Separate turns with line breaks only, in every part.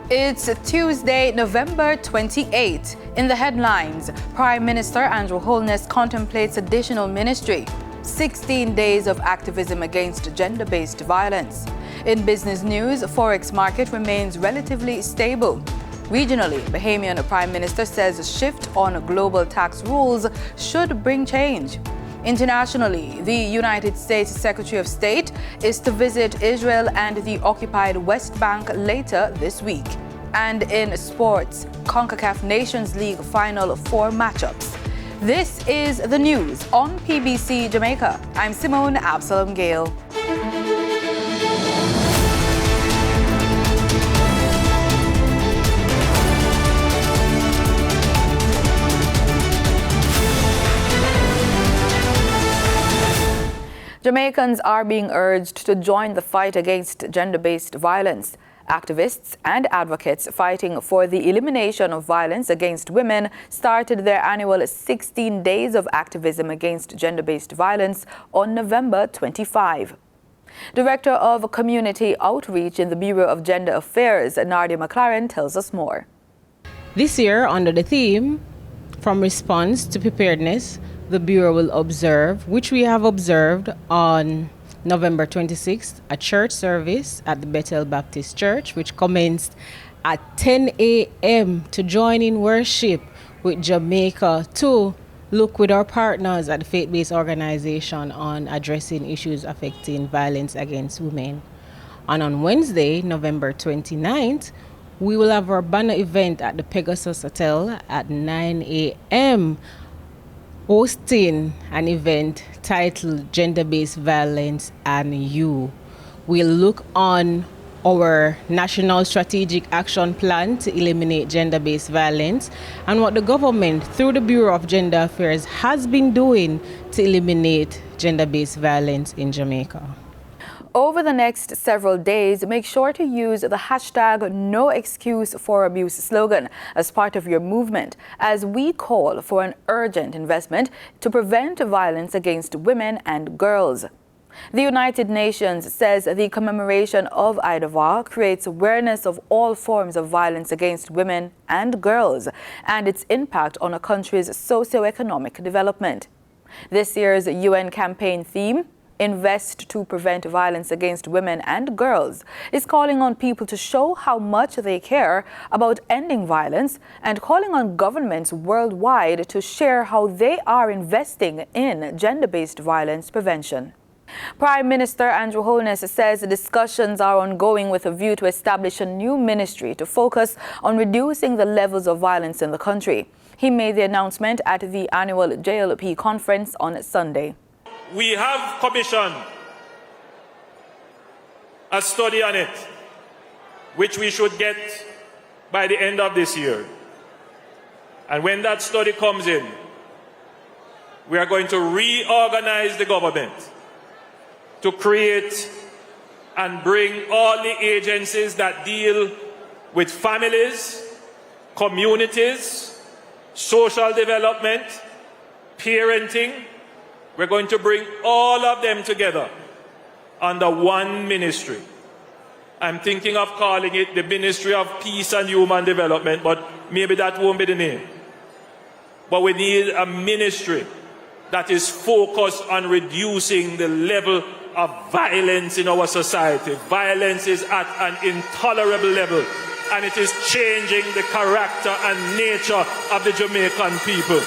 It's Tuesday, November 28. In the headlines, Prime Minister Andrew Holness contemplates additional ministry. 16 days of activism against gender-based violence. In business news, Forex market remains relatively stable. Regionally, Bahamian Prime Minister says a shift on global tax rules should bring change. Internationally, the United States Secretary of State is to visit Israel and the occupied West Bank later this week. And in sports, CONCACAF Nations League Final 4 matchups. This is the news on PBC Jamaica. I'm Simone Absalom Gale. Jamaicans are being urged to join the fight against gender-based violence. Activists and advocates fighting for the elimination of violence against women started their annual 16 days of activism against gender-based violence on November 25. Director of Community Outreach in the Bureau of Gender Affairs, Nadia McLaren, tells us more.
This year, under the theme, From Response to Preparedness, the Bureau will observe, which we have observed on November 26th, a church service at the Bethel Baptist Church, which commenced at 10 a.m. to join in worship with Jamaica to look with our partners at the faith-based organization on addressing issues affecting violence against women. And on Wednesday, November 29th, we will have our banner event at the Pegasus Hotel at 9 a.m., hosting an event titled Gender-Based Violence and You. We'll look on our National Strategic Action Plan to eliminate gender-based violence and what the government, through the Bureau of Gender Affairs, has been doing to eliminate gender-based violence in Jamaica.
Over the next several days, make sure to use the hashtag #NoExcuseForAbuse slogan as part of your movement as we call for an urgent investment to prevent violence against women and girls. The United Nations says the commemoration of Idava creates awareness of all forms of violence against women and girls and its impact on a country's socio-economic development. This year's UN campaign theme, Invest to Prevent Violence Against Women and Girls, is calling on people to show how much they care about ending violence and calling on governments worldwide to share how they are investing in gender-based violence prevention. Prime Minister Andrew Holness says discussions are ongoing with a view to establish a new ministry to focus on reducing the levels of violence in the country. He made the announcement at the annual JLP conference on Sunday.
We have commissioned a study on it, which we should get by the end of this year. And when that study comes in, we are going to reorganize the government to create and bring all the agencies that deal with families, communities, social development, parenting. We're going to bring all of them together under one ministry. I'm thinking of calling it the Ministry of Peace and Human Development, but maybe that won't be the name. But we need a ministry that is focused on reducing the level of violence in our society. Violence is at an intolerable level, and it is changing the character and nature of the Jamaican people.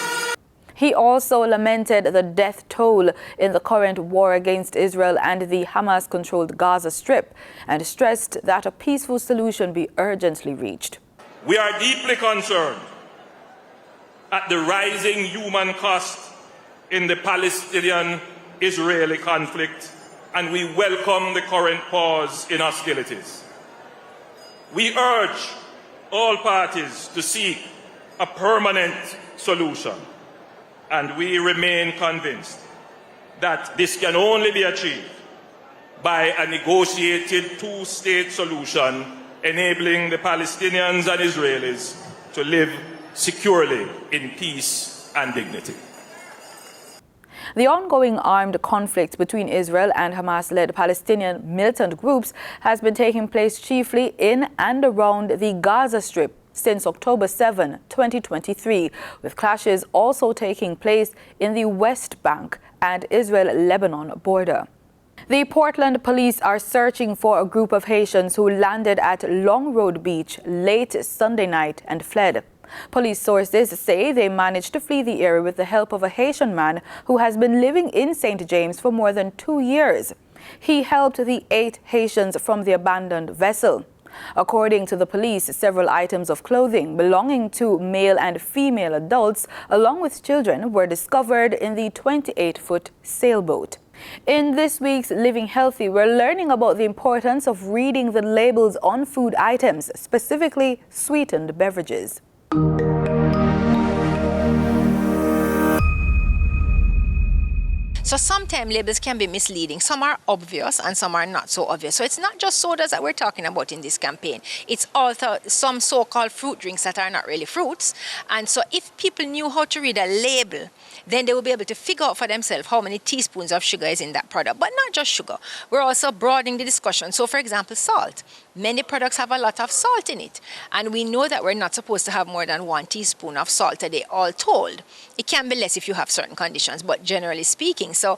He also lamented the death toll in the current war against Israel and the Hamas-controlled Gaza Strip and stressed that a peaceful solution be urgently reached.
We are deeply concerned at the rising human cost in the Palestinian-Israeli conflict, and we welcome the current pause in hostilities. We urge all parties to seek a permanent solution. And we remain convinced that this can only be achieved by a negotiated two-state solution enabling the Palestinians and Israelis to live securely in peace and dignity.
The ongoing armed conflict between Israel and Hamas-led Palestinian militant groups has been taking place chiefly in and around the Gaza Strip since October 7, 2023, with clashes also taking place in the West Bank and Israel-Lebanon border. The Portland police are searching for a group of Haitians who landed at Long Road Beach late Sunday night and fled. Police sources say they managed to flee the area with the help of a Haitian man who has been living in St. James for more than 2 years. He helped the 8 Haitians from the abandoned vessel. According to the police, several items of clothing belonging to male and female adults, along with children, were discovered in the 28-foot sailboat. In this week's Living Healthy, we're learning about the importance of reading the labels on food items, specifically sweetened beverages.
So sometimes labels can be misleading. Some are obvious and some are not so obvious. So it's not just sodas that we're talking about in this campaign. It's also some so-called fruit drinks that are not really fruits. And so if people knew how to read a label, then they will be able to figure out for themselves how many teaspoons of sugar is in that product. But not just sugar. We're also broadening the discussion. So for example, salt. Many products have a lot of salt in it. And we know that we're not supposed to have more than 1 teaspoon of salt a day, all told. It can be less if you have certain conditions, but generally speaking, so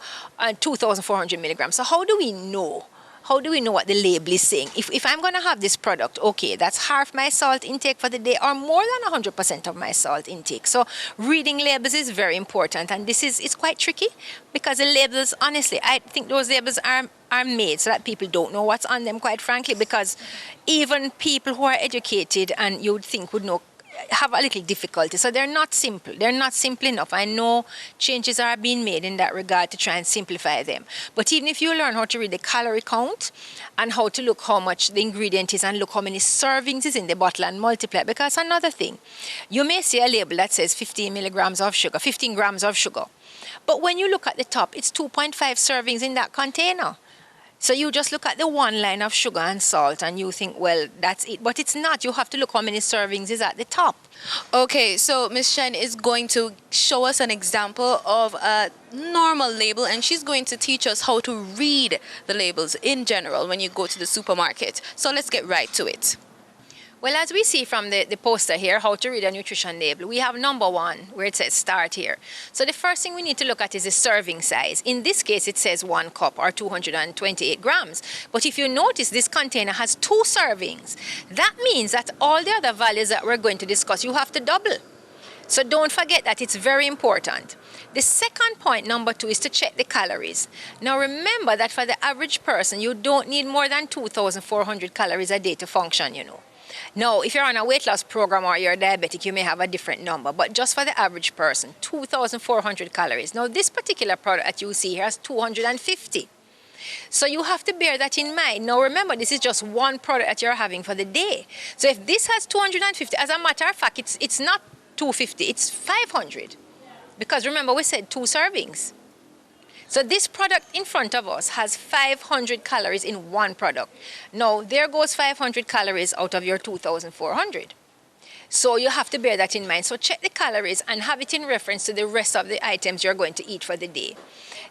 2,400 milligrams. So how do we know? How do we know what the label is saying? If I'm going to have this product, okay, that's half my salt intake for the day or more than 100% of my salt intake. So reading labels is very important, and it's quite tricky because the labels, honestly, I think those labels are made so that people don't know what's on them, quite frankly, because even people who are educated and you would think would know have a little difficulty. So they're not simple. They're not simple enough. I know changes are being made in that regard to try and simplify them. But even if you learn how to read the calorie count and how to look how much the ingredient is and look how many servings is in the bottle and multiply, because another thing, you may see a label that says 15 milligrams of sugar, 15 grams of sugar. But when you look at the top, it's 2.5 servings in that container. So you just look at the one line of sugar and salt and you think, well, that's it. But it's not. You have to look how many servings is at the top.
Okay, so Ms. Chen is going to show us an example of a normal label, and she's going to teach us how to read the labels in general when you go to the supermarket. So let's get right to it.
Well, as we see from the poster here, how to read a nutrition label, we have number 1 where it says start here. So the first thing we need to look at is the serving size. In this case, it says 1 cup or 228 grams. But if you notice, this container has 2 servings. That means that all the other values that we're going to discuss, you have to double. So don't forget that. It's very important. The second point, number 2, is to check the calories. Now remember that for the average person, you don't need more than 2,400 calories a day to function, you know. Now, if you're on a weight loss program or you're diabetic, you may have a different number. But just for the average person, 2,400 calories. Now, this particular product that you see here has 250. So you have to bear that in mind. Now, remember, this is just one product that you're having for the day. So if this has 250, as a matter of fact, it's not 250, it's 500. Because remember, we said 2 servings. So this product in front of us has 500 calories in one product. Now, there goes 500 calories out of your 2,400. So you have to bear that in mind. So check the calories and have it in reference to the rest of the items you're going to eat for the day.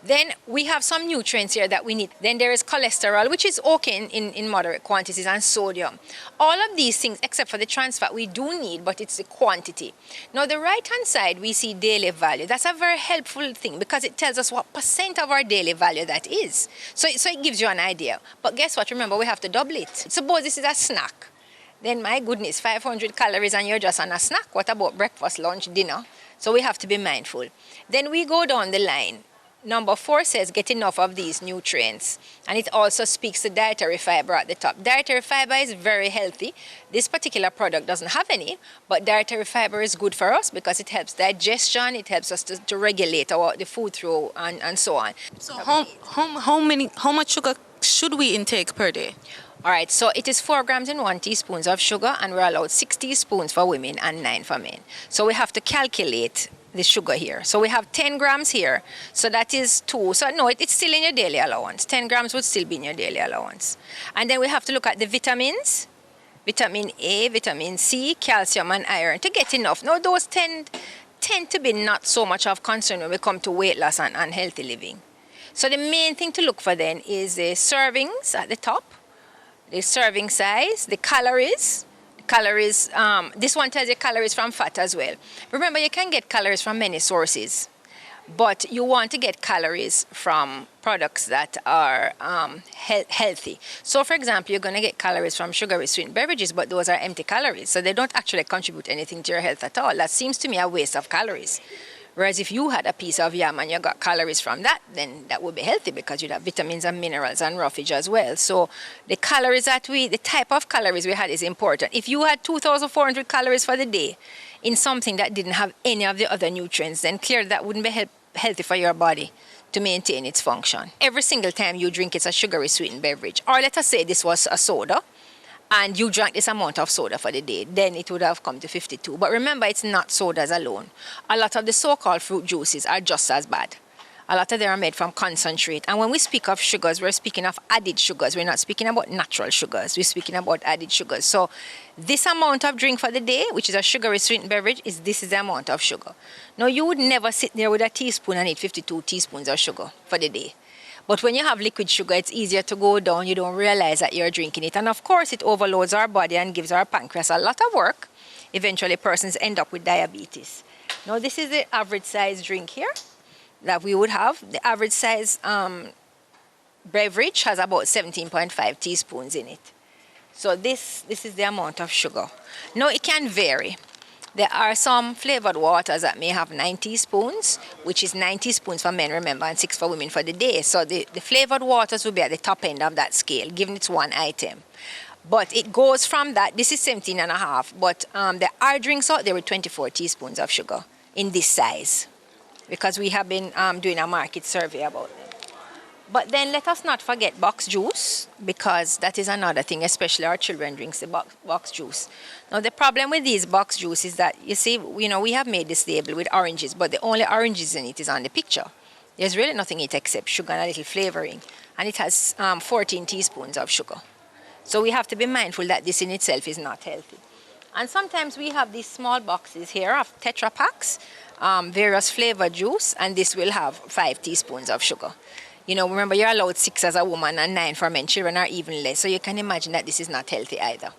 Then we have some nutrients here that we need. Then there is cholesterol, which is okay in moderate quantities, and sodium. All of these things, except for the trans fat, we do need, but it's the quantity. Now, the right-hand side, we see daily value. That's a very helpful thing because it tells us what % of our daily value that is. So it gives you an idea. But guess what? Remember, we have to double it. Suppose this is a snack. Then, my goodness, 500 calories and you're just on a snack. What about breakfast, lunch, dinner? So we have to be mindful. Then we go down the line. Number 4 says get enough of these nutrients. And it also speaks to dietary fiber at the top. Dietary fiber is very healthy. This particular product doesn't have any, but dietary fiber is good for us because it helps digestion. It helps us to regulate the food through and so on.
So how much sugar should we intake per day?
All right, so it is 4 grams and 1 teaspoon of sugar, and we're allowed 6 teaspoons for women and 9 for men. So we have to calculate the sugar here. So we have 10 grams here. So that is 2. So no, it's still in your daily allowance. 10 grams would still be in your daily allowance. And then we have to look at the vitamins. Vitamin A, vitamin C, calcium and iron to get enough. Now those 10 tend to be not so much of concern when we come to weight loss and healthy living. So the main thing to look for then is the servings at the top, the serving size, the calories. This one tells you calories from fat as well. Remember, you can get calories from many sources, but you want to get calories from products that are healthy. So, for example, you're going to get calories from sugary sweetened beverages, but those are empty calories, so they don't actually contribute anything to your health at all. That seems to me a waste of calories. Whereas if you had a piece of yam and you got calories from that, then that would be healthy because you'd have vitamins and minerals and roughage as well. So the calories the type of calories we had is important. If you had 2,400 calories for the day in something that didn't have any of the other nutrients, then clearly that wouldn't be healthy for your body to maintain its function. Every single time you drink, it's a sugary sweetened beverage. Or let us say this was a soda, and you drank this amount of soda for the day, then it would have come to 52. But remember, it's not sodas alone. A lot of the so-called fruit juices are just as bad. A lot of them are made from concentrate. And when we speak of sugars, we're speaking of added sugars. We're not speaking about natural sugars. We're speaking about added sugars. So this amount of drink for the day, which is a sugary sweetened beverage, this is the amount of sugar. Now, you would never sit there with a teaspoon and eat 52 teaspoons of sugar for the day. But when you have liquid sugar, it's easier to go down. You don't realize that you're drinking it. And of course, it overloads our body and gives our pancreas a lot of work. Eventually, persons end up with diabetes. Now, this is the average size drink here that we would have. The average size beverage has about 17.5 teaspoons in it. So this is the amount of sugar. Now, it can vary. There are some flavored waters that may have 9 teaspoons, which is 9 teaspoons for men, remember, and 6 for women for the day. So the flavored waters will be at the top end of that scale, given it's one item. But it goes from that. This is 17.5. But there are drinks out there with 24 teaspoons of sugar in this size, because we have been doing a market survey about them. But then let us not forget box juice, because that is another thing, especially our children drinks the box juice. Now, the problem with these box juice is that, you see, we have made this label with oranges, but the only oranges in it is on the picture. There's really nothing in it except sugar and a little flavoring. And it has 14 teaspoons of sugar. So we have to be mindful that this in itself is not healthy. And sometimes we have these small boxes here of Tetra Packs, various flavored juice, and this will have 5 teaspoons of sugar. Remember, you're allowed 6 as a woman and 9 for men. Children are even less. So you can imagine that this is not healthy either.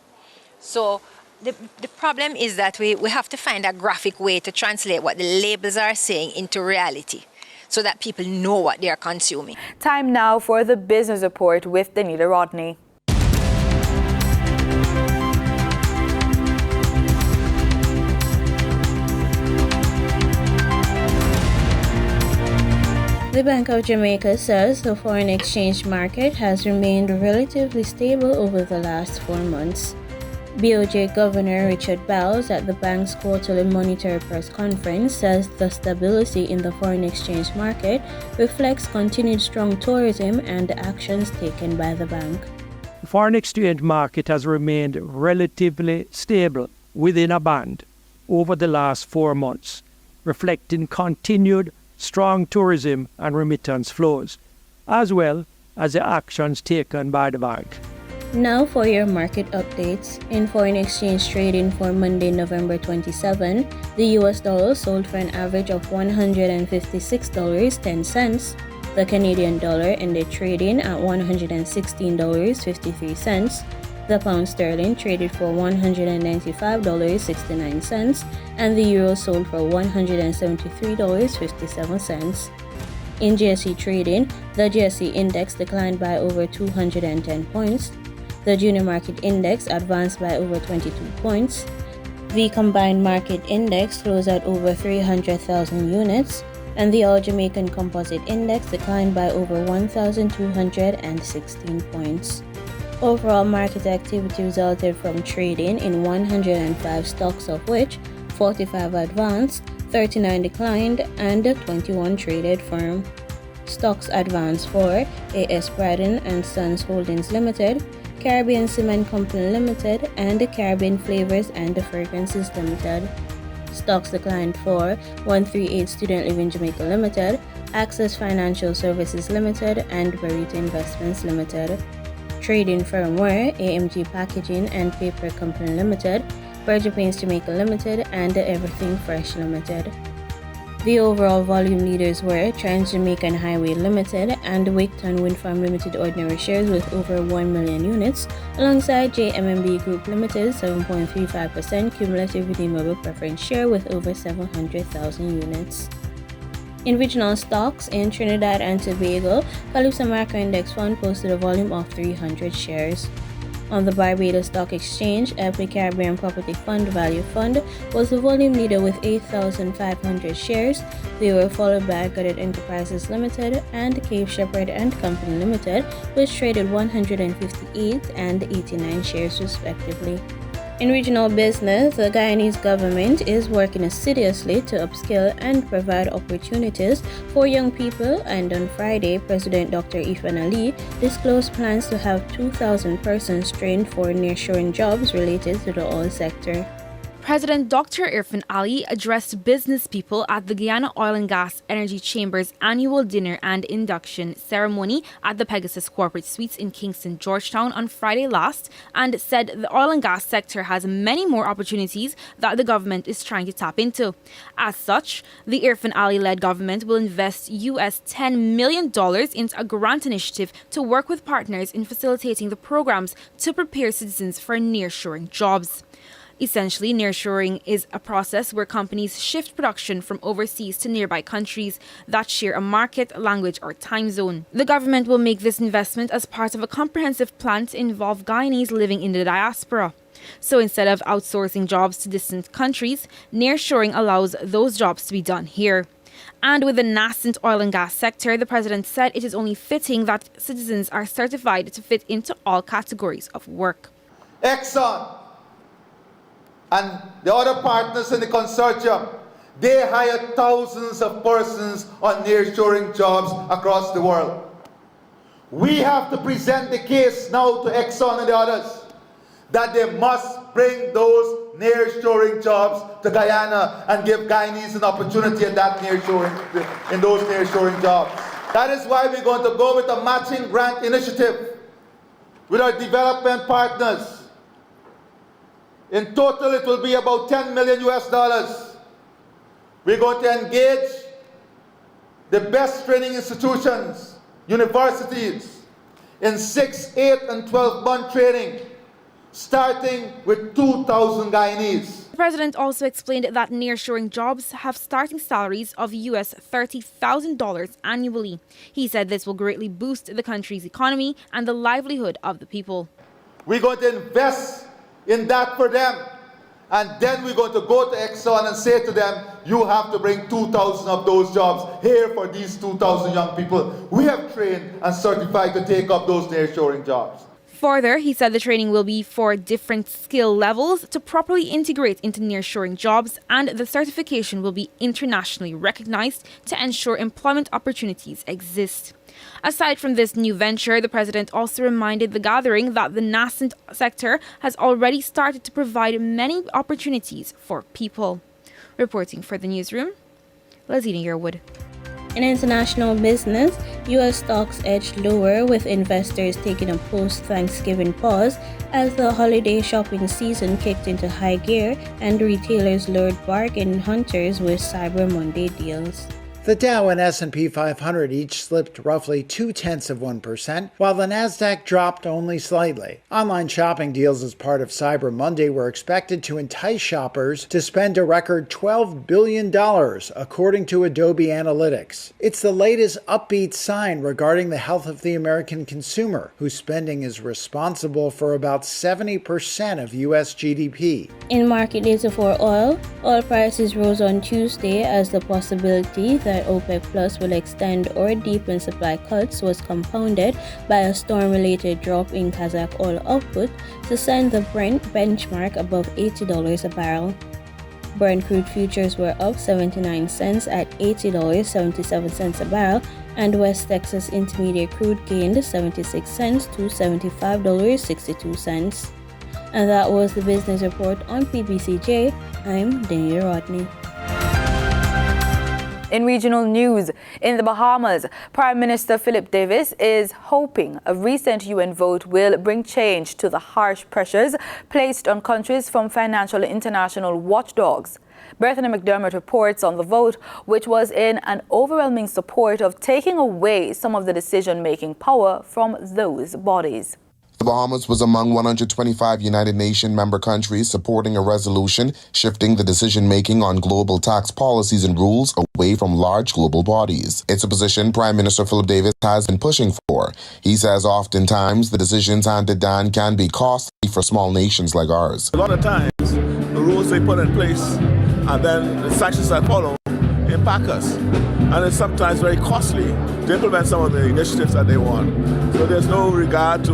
So the problem is that we have to find a graphic way to translate what the labels are saying into reality, so that people know what they are consuming.
Time now for the business report with Danila Rodney.
The Bank of Jamaica says the foreign exchange market has remained relatively stable over the last 4 months. BOJ Governor Richard Bowles at the bank's quarterly monetary press conference says the stability in the foreign exchange market reflects continued strong tourism and the actions taken by the bank.
The foreign exchange market has remained relatively stable within a band over the last 4 months, reflecting continued strong tourism and remittance flows, as well as the actions taken by the bank.
Now for your market updates. In foreign exchange trading for Monday, November 27, the US dollar sold for an average of $156.10. The Canadian dollar ended trading at $116.53. The pound sterling traded for $195.69, and the euro sold for $173.57. In GSE trading, the GSE index declined by over 210 points. The junior market index advanced by over 22 points. The combined market index closed at over 300,000 units, and the All-Jamaican Composite Index declined by over 1,216 points. Overall market activity resulted from trading in 105 stocks, of which 45 advanced, 39 declined, and 21 traded firm. Stocks advanced for A.S. Braddon and Sons Holdings Limited, Caribbean Cement Company Limited, and Caribbean Flavors and Fragrances Limited. Stocks declined for 138 Student Living Jamaica Limited, Access Financial Services Limited, and Burrito Investments Limited. Trading firm were AMG Packaging and Paper Company Limited, Berger Paints Jamaica Limited, and Everything Fresh Limited. The overall volume leaders were Jamaica Highway Limited and Wigton Wind Farm Limited ordinary shares with over 1 million units, alongside JMMB Group Limited 7.35% cumulative redeemable preference share with over 700,000 units. In regional stocks, in Trinidad and Tobago, Calypso Macro Index Fund posted a volume of 300 shares. On the Barbados Stock Exchange, Epic Caribbean Property Fund Value Fund was the volume leader with 8,500 shares. They were followed by Goddard Enterprises Limited and Cape Shepherd and Company Limited, which traded 158 and 89 shares respectively. In regional business, the Guyanese government is working assiduously to upskill and provide opportunities for young people, and on Friday, President Dr. Ifan Ali disclosed plans to have 2,000 persons trained for nearshoring jobs related to the oil sector.
President Dr. Irfan Ali addressed business people at the Guyana Oil and Gas Energy Chamber's annual dinner and induction ceremony at the Pegasus Corporate Suites in Kingston, Georgetown on Friday last, and said the oil and gas sector has many more opportunities that the government is trying to tap into. As such, the Irfan Ali-led government will invest US $10 million into a grant initiative to work with partners in facilitating the programs to prepare citizens for nearshoring jobs. Essentially, nearshoring is a process where companies shift production from overseas to nearby countries that share a market, language, or time zone. The government will make this investment as part of a comprehensive plan to involve Guyanese living in the diaspora. So instead of outsourcing jobs to distant countries, nearshoring allows those jobs to be done here. And with the nascent oil and gas sector, the president said it is only fitting that citizens are certified to fit into all categories of work.
Exxon and the other partners in the consortium, they hire thousands of persons on nearshoring jobs across the world. We have to present the case now to Exxon and the others that they must bring those nearshoring jobs to Guyana and give Guyanese an opportunity in that in those nearshoring jobs. That is why we're going to go with a matching grant initiative with our development partners. In total, it will be about $10 million US. We're going to engage the best training institutions, universities, in 6, 8, and 12-month training, starting with 2,000 Guyanese.
The president also explained that nearshoring jobs have starting salaries of US $30,000 annually. He said this will greatly boost the country's economy and the livelihood of the people.
We're going to invest in that for them, and then we're going to go to Exxon and say to them, you have to bring 2,000 of those jobs here for these 2,000 young people we have trained and certified to take up those nearshoring jobs.
Further, he said the training will be for different skill levels to properly integrate into nearshoring jobs, and the certification will be internationally recognized to ensure employment opportunities exist. Aside from this new venture, the president also reminded the gathering that the nascent sector has already started to provide many opportunities for people. Reporting for the newsroom, Lazina Yearwood.
In international business, U.S. stocks edged lower with investors taking a post-Thanksgiving pause as the holiday shopping season kicked into high gear and retailers lured bargain hunters with Cyber Monday deals.
The Dow and S&P 500 each slipped roughly 0.2%, while the Nasdaq dropped only slightly. Online shopping deals as part of Cyber Monday were expected to entice shoppers to spend a record $12 billion, according to Adobe Analytics. It's the latest upbeat sign regarding the health of the American consumer, whose spending is responsible for about 70% of U.S. GDP.
In market data for oil prices rose on Tuesday as the possibility that OPEC Plus will extend or deepen supply cuts was compounded by a storm-related drop in Kazakh oil output to send the Brent benchmark above $80 a barrel. Brent crude futures were up 79 cents at $80.77 a barrel, and West Texas Intermediate crude gained 76 cents to $75.62. And that was the business report on PBCJ. I'm Daniel Rodney.
In regional news, in the Bahamas, Prime Minister Philip Davis is hoping a recent UN vote will bring change to the harsh pressures placed on countries from financial international watchdogs. Bethany McDermott reports on the vote, which was in an overwhelming support of taking away some of the decision-making power from those bodies.
The Bahamas was among 125 United Nations member countries supporting a resolution shifting the decision-making on global tax policies and rules away from large global bodies. It's a position Prime Minister Philip Davis has been pushing for. He says oftentimes the decisions handed down can be costly for small nations like ours.
A lot of times, the rules they put in place and then the sanctions that follow impact us. And it's sometimes very costly to implement some of the initiatives that they want. So there's no regard to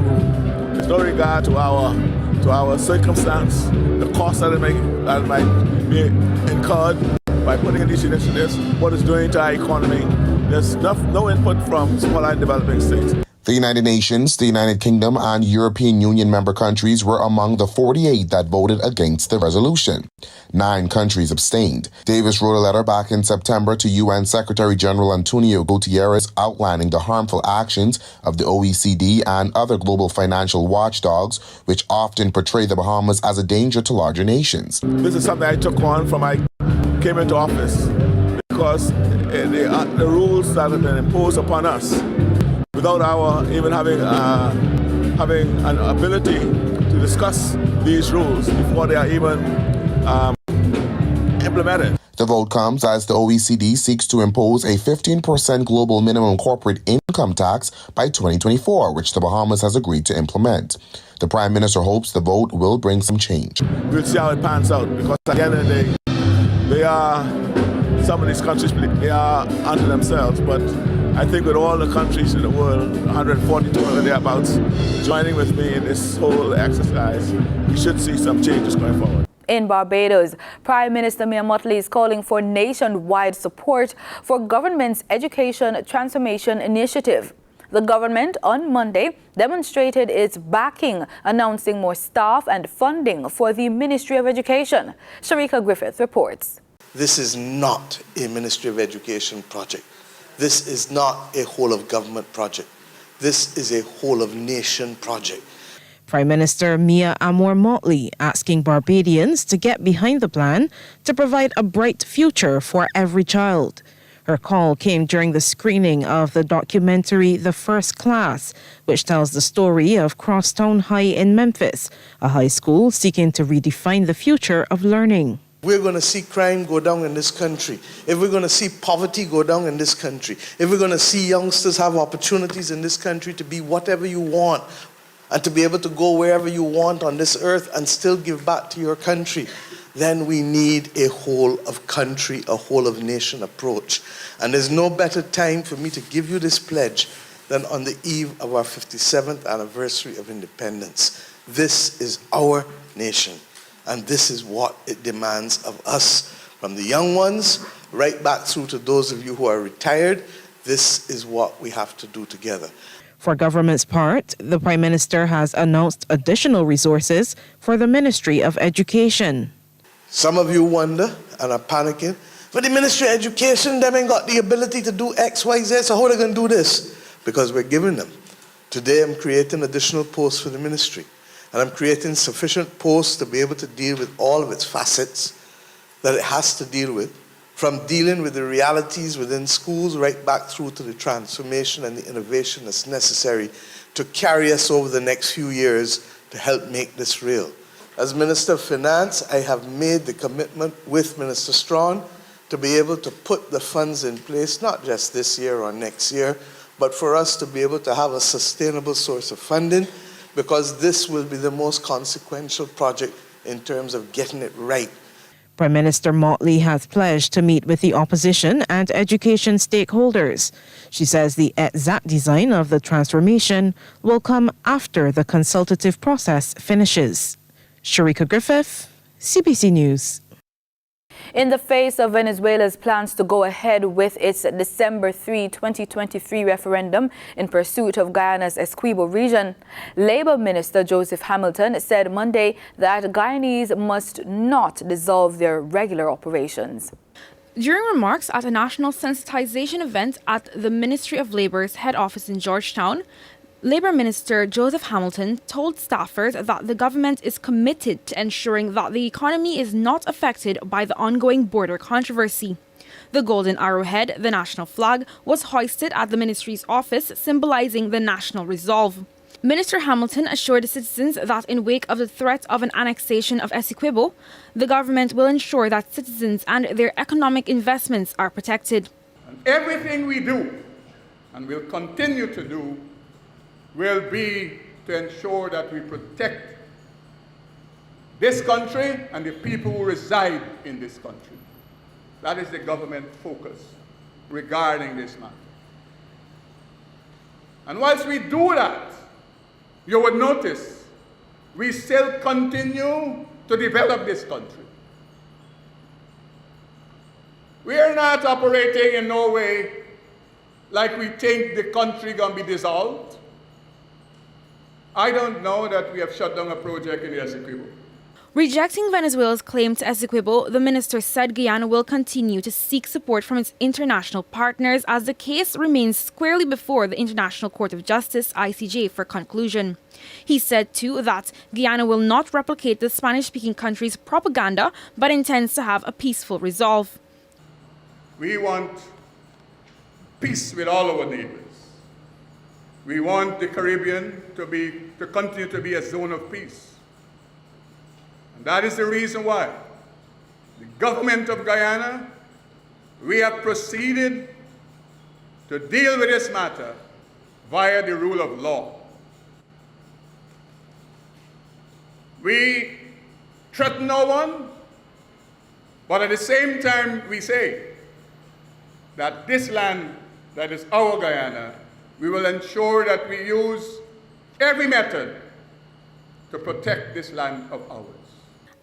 our circumstance, the cost that might be incurred by putting in these initiatives, what it's doing to our economy. There's no input from small and developing states.
The United Nations, the United Kingdom, and European Union member countries were among the 48 that voted against the resolution. 9 countries abstained. Davis wrote a letter back in September to UN Secretary General Antonio Guterres outlining the harmful actions of the OECD and other global financial watchdogs, which often portray the Bahamas as a danger to larger nations.
This is something I took on from I came into office because the rules that have been imposed upon us without our even having an ability to discuss these rules before they are even implemented.
The vote comes as the OECD seeks to impose a 15% global minimum corporate income tax by 2024, which the Bahamas has agreed to implement. The Prime Minister hopes the vote will bring some change.
We'll see how it pans out, because at the end of the day, some of these countries, they are unto themselves, but I think with all the countries in the world, 142 or thereabouts, joining with me in this whole exercise, we should see some changes going forward.
In Barbados, Prime Minister Mia Mottley is calling for nationwide support for government's education transformation initiative. The government on Monday demonstrated its backing, announcing more staff and funding for the Ministry of Education. Sharika Griffith reports.
This is not a Ministry of Education project. This is not a whole-of-government project. This is a whole-of-nation project.
Prime Minister Mia Mottley asking Barbadians to get behind the plan to provide a bright future for every child. Her call came during the screening of the documentary The First Class, which tells the story of Crosstown High in Memphis, a high school seeking to redefine the future of learning.
We're going to see crime go down in this country, if we're going to see poverty go down in this country, if we're going to see youngsters have opportunities in this country to be whatever you want and to be able to go wherever you want on this earth and still give back to your country, then we need a whole of country, a whole of nation approach. And there's no better time for me to give you this pledge than on the eve of our 57th anniversary of independence. This is our nation. And this is what it demands of us, from the young ones right back through to those of you who are retired. This is what we have to do together.
For government's part, the Prime Minister has announced additional resources for the Ministry of Education.
Some of you wonder and are panicking, but the Ministry of Education, they ain't got the ability to do X, Y, Z, so how are they going to do this? Because we're giving them. Today I'm creating additional posts for the ministry. And I'm creating sufficient posts to be able to deal with all of its facets that it has to deal with, from dealing with the realities within schools right back through to the transformation and the innovation that's necessary to carry us over the next few years to help make this real. As Minister of Finance, I have made the commitment with Minister Strawn to be able to put the funds in place, not just this year or next year, but for us to be able to have a sustainable source of funding, because this will be the most consequential project in terms of getting it right.
Prime Minister Mottley has pledged to meet with the opposition and education stakeholders. She says the exact design of the transformation will come after the consultative process finishes. Sharika Griffith, CBC News.
In the face of Venezuela's plans to go ahead with its December 3, 2023 referendum in pursuit of Guyana's Essequibo region, Labour Minister Joseph Hamilton said Monday that Guyanese must not dissolve their regular operations.
During remarks at a national sensitization event at the Ministry of Labour's head office in Georgetown, Labour Minister Joseph Hamilton told staffers that the government is committed to ensuring that the economy is not affected by the ongoing border controversy. The golden arrowhead, the national flag, was hoisted at the ministry's office, symbolising the national resolve. Minister Hamilton assured citizens that in wake of the threat of an annexation of Essequibo, the government will ensure that citizens and their economic investments are protected.
And everything we do, and will continue to do, will be to ensure that we protect this country and the people who reside in this country. That is the government focus regarding this matter. And whilst we do that, you would notice we still continue to develop this country. We are not operating in no way like we think the country gonna be dissolved. I don't know that we have shut down a project in Essequibo.
Rejecting Venezuela's claim to Essequibo, the minister said Guyana will continue to seek support from its international partners as the case remains squarely before the International Court of Justice, ICJ, for conclusion. He said, too, that Guyana will not replicate the Spanish-speaking country's propaganda, but intends to have a peaceful resolve.
We want peace with all our neighbors. We want the Caribbean to continue to be a zone of peace. And that is the reason why the government of Guyana, we have proceeded to deal with this matter via the rule of law. We threaten no one, but at the same time we say that this land that is our Guyana, we will ensure that we use every method to protect this land of ours.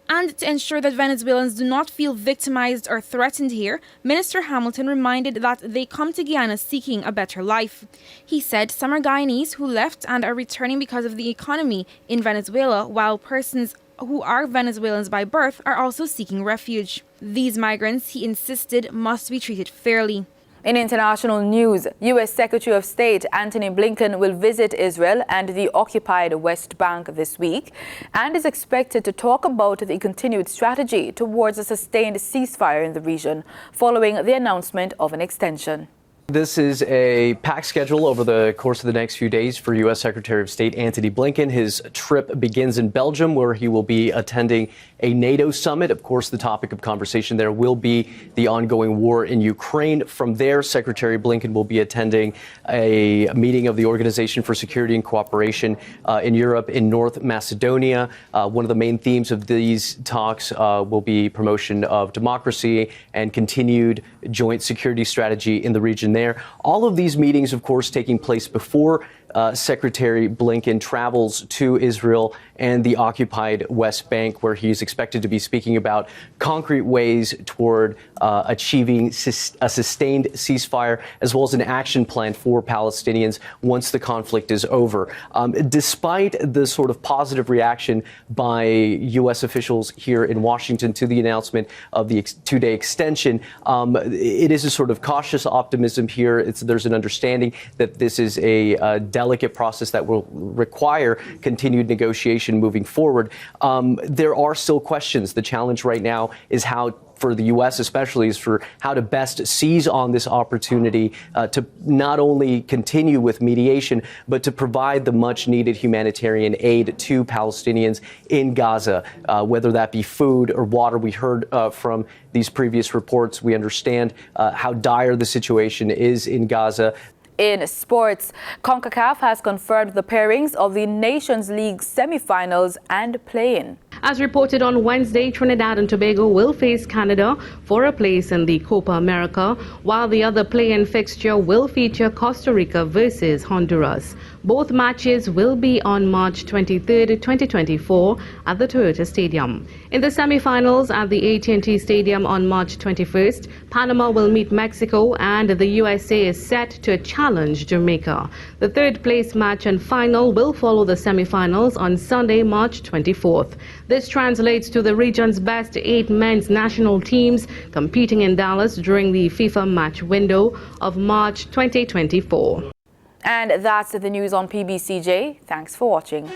And to ensure that Venezuelans do not feel victimized or threatened here, Minister Hamilton reminded that they come to Guyana seeking a better life. He said some are Guyanese who left and are returning because of the economy in Venezuela, while persons who are Venezuelans by birth are also seeking refuge. These migrants, he insisted, must be treated fairly.
In international news, U.S. Secretary of State Antony Blinken will visit Israel and the occupied West Bank this week and is expected to talk about the continued strategy towards a sustained ceasefire in the region following the announcement of an extension.
This is a packed schedule over the course of the next few days for U.S. Secretary of State Antony Blinken. His trip begins in Belgium, where he will be attending a NATO summit. Of course, the topic of conversation there will be the ongoing war in Ukraine. From there, Secretary Blinken will be attending a meeting of the Organization for Security and Cooperation in Europe in North Macedonia. One of the main themes of these talks will be promotion of democracy and continued joint security strategy in the region there. All of these meetings, of course, taking place before Secretary Blinken travels to Israel and the occupied West Bank, where he's expected to be speaking about concrete ways toward achieving a sustained ceasefire, as well as an action plan for Palestinians once the conflict is over. Despite the sort of positive reaction by U.S. officials here in Washington to the announcement of the two-day extension, it is a sort of cautious optimism here. There's an understanding that this is a delicate process that will require continued negotiation moving forward. There are still questions. The challenge right now is how, for the U.S. especially, is for how to best seize on this opportunity to not only continue with mediation, but to provide the much-needed humanitarian aid to Palestinians in Gaza, whether that be food or water. We heard from these previous reports. We understand how dire the situation is in Gaza.
In sports, CONCACAF has confirmed the pairings of the Nations League semi-finals and play-in.
As reported on Wednesday, Trinidad and Tobago will face Canada for a place in the Copa America, while the other play-in fixture will feature Costa Rica versus Honduras. Both matches will be on March 23, 2024 at the Toyota Stadium. In the semi-finals at the AT&T Stadium on March 21st, Panama will meet Mexico and the USA is set to challenge Jamaica. The third place match and final will follow the semi-finals on Sunday, March 24th. This translates to the region's best 8 men's national teams competing in Dallas during the FIFA match window of March 2024.
And that's the news on PBCJ. Thanks for watching.